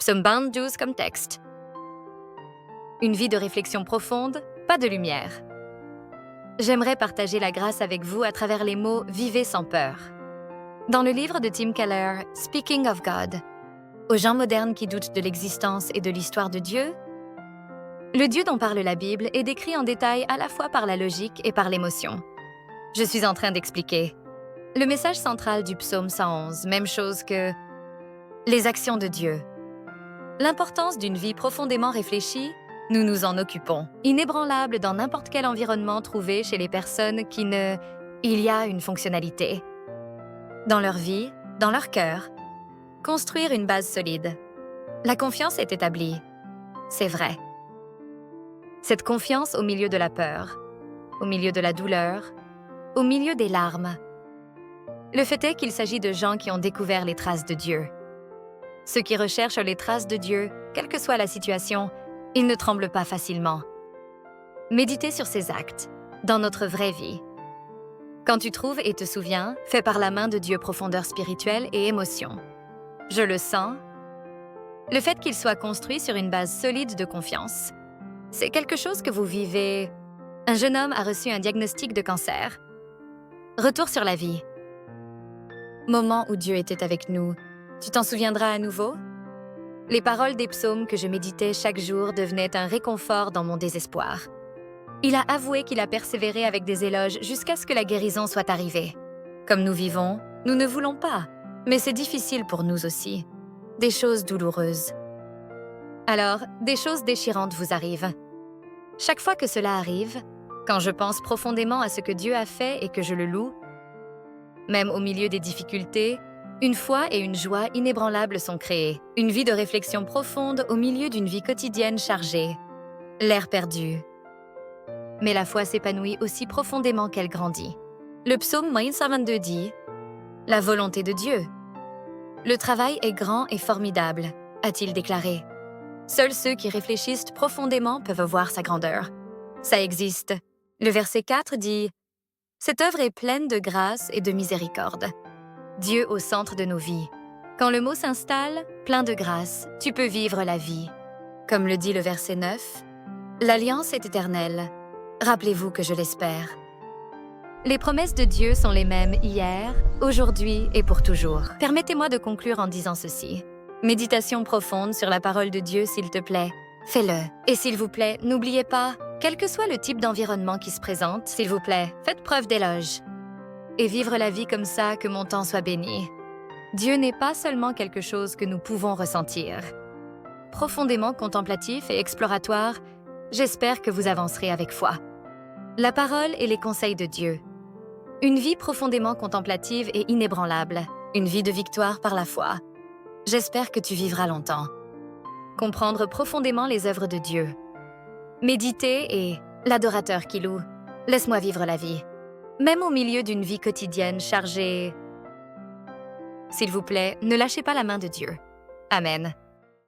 Psaume 12 comme texte. Une vie de réflexion profonde, pas de lumière. J'aimerais partager la grâce avec vous à travers les mots « Vivez sans peur ». Dans le livre de Tim Keller, « Speaking of God », aux gens modernes qui doutent de l'existence et de l'histoire de Dieu, le Dieu dont parle la Bible est décrit en détail à la fois par la logique et par l'émotion. Je suis en train d'expliquer. Le message central du psaume 111, même chose que les actions de Dieu. L'importance d'une vie profondément réfléchie, nous nous en occupons, inébranlable dans n'importe quel environnement trouvé chez les personnes qui ne... Il y a une fonctionnalité. Dans leur vie, dans leur cœur. Construire une base solide. La confiance est établie. C'est vrai. Cette confiance au milieu de la peur, au milieu de la douleur, au milieu des larmes. Le fait est qu'il s'agit de gens qui ont découvert les traces de Dieu. Ceux qui recherchent les traces de Dieu, quelle que soit la situation, ils ne tremblent pas facilement. Méditez sur ces actes, dans notre vraie vie. Quand tu trouves et te souviens, fait par la main de Dieu profondeur spirituelle et émotion. Je le sens. Le fait qu'il soit construit sur une base solide de confiance. C'est quelque chose que vous vivez. Un jeune homme a reçu un diagnostic de cancer. Retour sur la vie. Moment où Dieu était avec nous. Tu t'en souviendras à nouveau? Les paroles des psaumes que je méditais chaque jour devenaient un réconfort dans mon désespoir. Il a avoué qu'il a persévéré avec des éloges jusqu'à ce que la guérison soit arrivée. Comme nous vivons, nous ne voulons pas, mais c'est difficile pour nous aussi. Des choses douloureuses. Alors, des choses déchirantes vous arrivent. Chaque fois que cela arrive, quand je pense profondément à ce que Dieu a fait et que je le loue, même au milieu des difficultés, une foi et une joie inébranlables sont créées. Une vie de réflexion profonde au milieu d'une vie quotidienne chargée. L'air perdu. Mais la foi s'épanouit aussi profondément qu'elle grandit. Le psaume 122 dit « La volonté de Dieu. Le travail est grand et formidable, a-t-il déclaré. Seuls ceux qui réfléchissent profondément peuvent voir sa grandeur. Ça existe. » Le verset 4 dit « Cette œuvre est pleine de grâce et de miséricorde. » Dieu au centre de nos vies. Quand le mot s'installe, plein de grâce, tu peux vivre la vie. Comme le dit le verset 9, « L'alliance est éternelle. Rappelez-vous que je l'espère. » Les promesses de Dieu sont les mêmes hier, aujourd'hui et pour toujours. Permettez-moi de conclure en disant ceci. Méditation profonde sur la parole de Dieu, s'il te plaît. Fais-le. Et s'il vous plaît, n'oubliez pas, quel que soit le type d'environnement qui se présente, s'il vous plaît, faites preuve d'éloge. Et vivre la vie comme ça, que mon temps soit béni. Dieu n'est pas seulement quelque chose que nous pouvons ressentir. Profondément contemplatif et exploratoire, j'espère que vous avancerez avec foi. La parole et les conseils de Dieu. Une vie profondément contemplative et inébranlable. Une vie de victoire par la foi. J'espère que tu vivras longtemps. Comprendre profondément les œuvres de Dieu. Méditer et l'adorateur qui loue. Laisse-moi vivre la vie. Même au milieu d'une vie quotidienne chargée. S'il vous plaît, ne lâchez pas la main de Dieu. Amen.